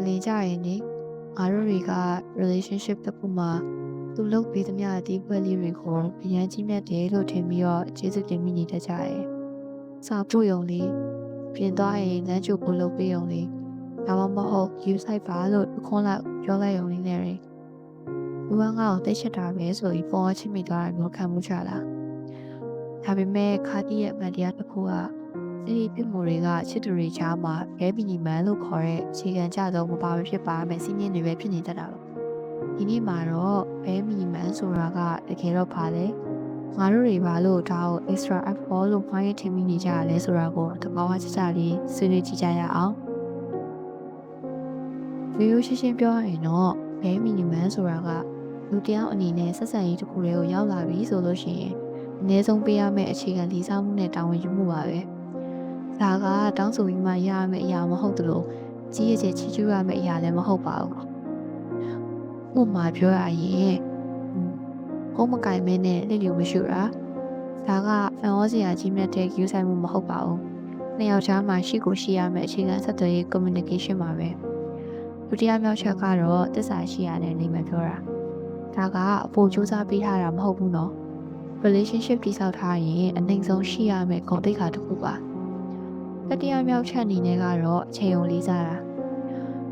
လေးကြရင်လေငါတို့တွေက relationship တစ်ခုမှာသူလုပ်ပေးသမျှအသေးဖွဲလေးတွေကိုအရန်ကြီးမြတ်တယ်လို့ထင်ပြီးတော့ကျေးဇူးတင်မိနေတတ်ကြတယ်။စာဖို့ယုံလေးပြင်သွားရင်လမ်းကြိုဖို့လုပ်ပေးယုံလေးဒါမှမဟုတ် use site ပါလို့ခွန်းလိုက်ပြောလိုက်ယုံလေးနဲ့လေလူကငါ့ကိုတိတ်ချက်တာပဲဆိုပြီးပေါ်ချစ်မိသွားတယ်လို့ခံမှုချလား။ဒါပေမဲ့ခါတီးရဲ့အမှန်တရားတစ်ခုကဒီပြစ်မှုတွေကချစ်သူတွေချားမှာဘဲမီနီမန်လို့ခေါ်တဲ့အခြေခံကြသောမပါမဖြစ်ပါမယ်စီးနင်းတွေပဲဖြစ်နေတတ်တာပါဒီနေ့မှာတော့ဘဲမီနီမန်ဆိုတာကတကယ်တော့ပါလေငါတို့တွေဘာလို့ဒါကို extra effort လို့မှားရထင်မိနေကြရလဲဆိုတာကိုတဘာဝချချလေးဆွေးနွေးကြည့်ကြရအောင်ဗီဒီယိုရှင်းပြောရရင်တော့ဘဲမီနီမန်ဆိုတာကလူတယောက်အနေနဲ့ဆက်ဆံရေးတစ်ခုလေးကိုရောက်လာပြီဆိုလို့ရှိရင်အနည်းဆုံးပေးရမယ့်အခြေခံလေးစားမှုနဲ့တာဝန်ယူမှုပါပဲဒါကတောင်းဆိုပြီးမှရရမယ့်အရာမဟုတ်သလိုကြီးရဲ့ချီကျူးရမယ့်အရာလည်းမဟုတ်ပါဘူးဥပမာပြောရရင်ကိုမကင်မဲနဲ့လက်လျူမရှိတာဒါကဖန်ဝေါ်စရာကြီးမြတ်တဲ့ယူဆိုင်မှုမဟုတ်ပါဘူးနှစ်ယောက်ကြားမှာရှိကိုရှိရမယ့်အခြေခံဆက်သွယ်ရေး communication ပါပဲဒုတိယမြောက်ချက်ကတော့သစ္စာရှိရတဲ့နေမှာပြောတာဒါကအဖို့စူးစမ်းပေးထားတာမဟုတ်ဘူးနော် relationship တိဆောက်ထားရင်အနိုင်ဆုံးရှိရမယ့်ဂုဏ်သိက္ခာတစ်ခုပါတတိယမြောက်ချက်အနေနဲ့ကတော့အချိန်ုံလေးစားတာ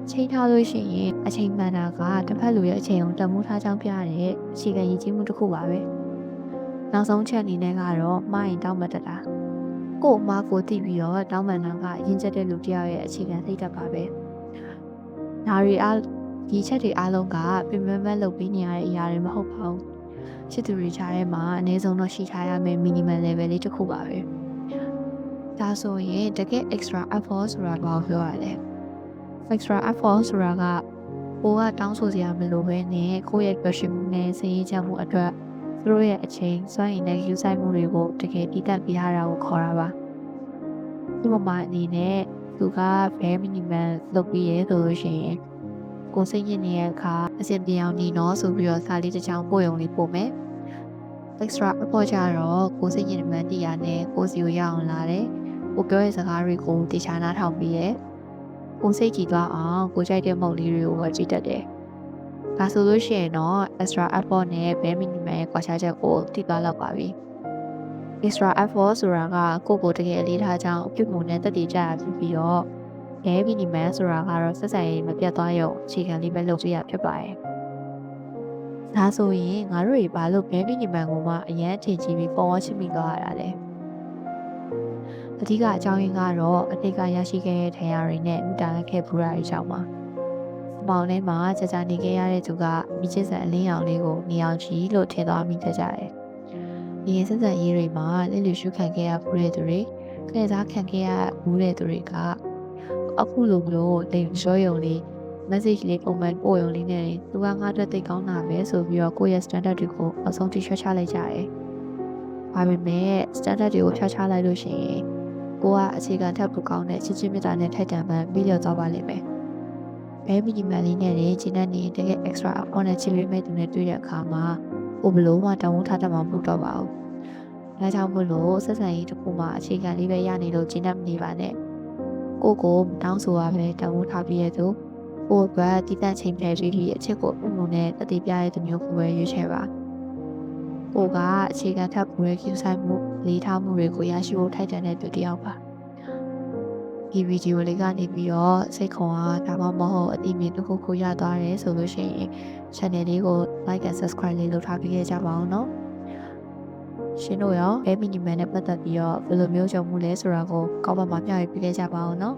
ချိန်ထားလို့ရှိရင်အချိန်မှန်တာကတစ်ဖက်လူရဲ့အချိန်ုံတမှုထားကြောင်းပြရတဲ့အခြေခံရည်ကြီးမှုတစ်ခုပါပဲနောက်ဆုံးချက်အနေနဲ့ကတော့မှားရင်တောင်းပန်တတ်တာကို့အမားကိုသိပြီးတော့တောင်းပန်တာကရင်ကျက်တဲ့လူတစ်ယောက်ရဲ့အခြေခံစိတ်ဓာတ်ပါပဲဒါတွေဒီချက်တွေအားလုံးကပြင်ပန်းလုပ်ပြီးနေရတဲ့အရာတွေမဟုတ်ပါဘူးချစ်သူတွေကြားထဲမှာအနည်းဆုံးတော့ရှိထားရမယ့် minimum level လေးတစ်ခုပါပဲဒါဆိုရင်တကယ် extra effort ဆိုတာဘာကိုပြောရလဲ extra effort ဆိုတာကကိုကတောင်းဆိုစရာမလိုဘဲနဲ့ကိုယ့်ရဲ့ passion နဲ့စိတ်ရည်ချမှုအတွက်သူတို့ရဲ့အချိန်စွမ်းရည်နဲ့ယူဆိုင်မှုတွေကိုတကယ်တည်တံ့ပြထားတာကိုခေါ်တာပါဒီမှာအနေနဲ့သူက bare minimum လုပ်ပြီးရဲဆိုလို့ရှိရင်ကိုစိတ်ညစ်နေတဲ့အခါအဆင်ပြေအောင်နေတော့ဆိုပြီးတော့စာလေးတစ်ချောင်းပို့ရုံလေးပို့မယ် extra effort ကြတော့ကိုစိတ်ညစ်မှန်းတရားနဲ့ကိုစီကိုရအောင်လာတယ်ကိုပြောတဲ့စကားတွေကိုတေချာနားထောင်ပြီးရဲကိုစိတ်ကြည်သွားအောင်ကိုကြိုက်တဲ့မုတ်လေးတွေကိုဝယ်ကြည့်တတ်တယ်ဒါဆိုလို့ရှိရင်တော့ extra effort နဲ့ bare minimum ရဲ့ကွာခြားချက်ကိုသိသွားလောက်ပါပြီ extra effort ဆိုတာကကိုတကယ်အလေးထားကြောင်းအပြုမှုနဲ့တက်တည်ကြရပြီးတော့ bare minimum ဆိုတာကတော့ဆက်ဆံရေးမပြတ်သွားရုံအခြေခံလေးပဲလုပ်ကြရဖြစ်ပါတယ်ဒါဆိုရင်ငါတို့တွေဘာလို့ bare minimum ကိုမှအရန်ထင်ကြီးပြီးပေါ်ဝချမိသွားရတာလဲအဓိကအကြောင်းရင်းကတော့အတိတ်ကရရှိခဲ့တဲ့ထင်ရတွေနဲ့မိတာခဲ့ဖူးတာတွေကြောင့်ပါ။မောင်ထဲမှာကြာနေခဲ့ရတဲ့သူကမိချစ်ဆန်အလင်းရောင်လေးကိုနေအောင်ကြီးလို့ထင်သွားမိတတ်ကြတယ်။ဒီဆက်ဆံရေးတွေမှာလက်လူရှုခံခဲ့ရဖူးတဲ့သူတွေ၊ခဲစားခံခဲ့ရဘူးတဲ့သူတွေကအခုလိုမျိုးလိမ်လျှောယုံလေး message လေးပုံမှန်ပို့ရုံလေးနဲ့သူကငါ့အတွက်သိကောင်းတာပဲဆိုပြီးတော့ကိုယ့်ရဲ့ standard တွေကိုအဆုံးထိချလိုက်ကြတယ်။ဒါပေမဲ့ standard တွေကိုဖြတ်ချလိုက်လို့ရှိရင်ကိုကအခြေခံထပ်ပူကောင်းတဲ့ချစ်ချင်းမြတ်တာနဲ့ထိုက်တန်မှပြီးလျော်သွားပါလိမ့်မယ်။ဘဲမီနီမန်လေးနဲ့ကျင်းတဲ့တကယ် extra effort နဲ့ချစ်လေးမဲ့သူနဲ့တွေ့တဲ့အခါမှာကိုဘလို့မှတောင်းဝထားတတ်မှာမဟုတ်တော့ပါဘူး။ဒါကြောင့်မို့လို့ဆက်ဆံရေးတစ်ခုမှာအခြေခံလေးပဲရနေလို့ကျင်းတတ်မနေပါနဲ့။ကိုတောင်းဆိုရပဲတောင်းဝထားပြီးရသူကိုကတည်တံ့ချိန်ဖယ်ပြီးအချစ်ကိုအမှုနဲ့တတိပြရတဲ့မျိုးကိုပဲရွေးချယ်ပါ။ကိုကအခြေခံထပ်ပူရဲ့ကျူဆိုင်မှုလေးထားမှုတွေကိုရရှိဖို့ထိုက်တန်တဲ့သူတစ်ယောက်ပါဒီဗီဒီယိုလေးကနေပြီးတော့စိတ်ခွန်အားဒါမှမဟုတ်အတိအမြင်တစ်ခုခုရသွားတယ်ဆိုလို့ရှိရင် channel လေးကို like and subscribe လေးလုပ်ထားပေးကြပါအောင်နော်ရှင်တို့ရောဘဲမီနီမန်နဲ့ပတ်သက်ပြီးတော့ဘယ်လိုမျိုးကြုံမှုလဲဆိုတာကိုကောက်ပါမှာမျှဝေပေးကြပါအောင်နော်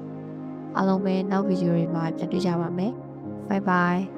အားလုံးပဲနောက်ဗီဒီယိုတွေမှာပြန်တွေ့ကြပါမယ် bye bye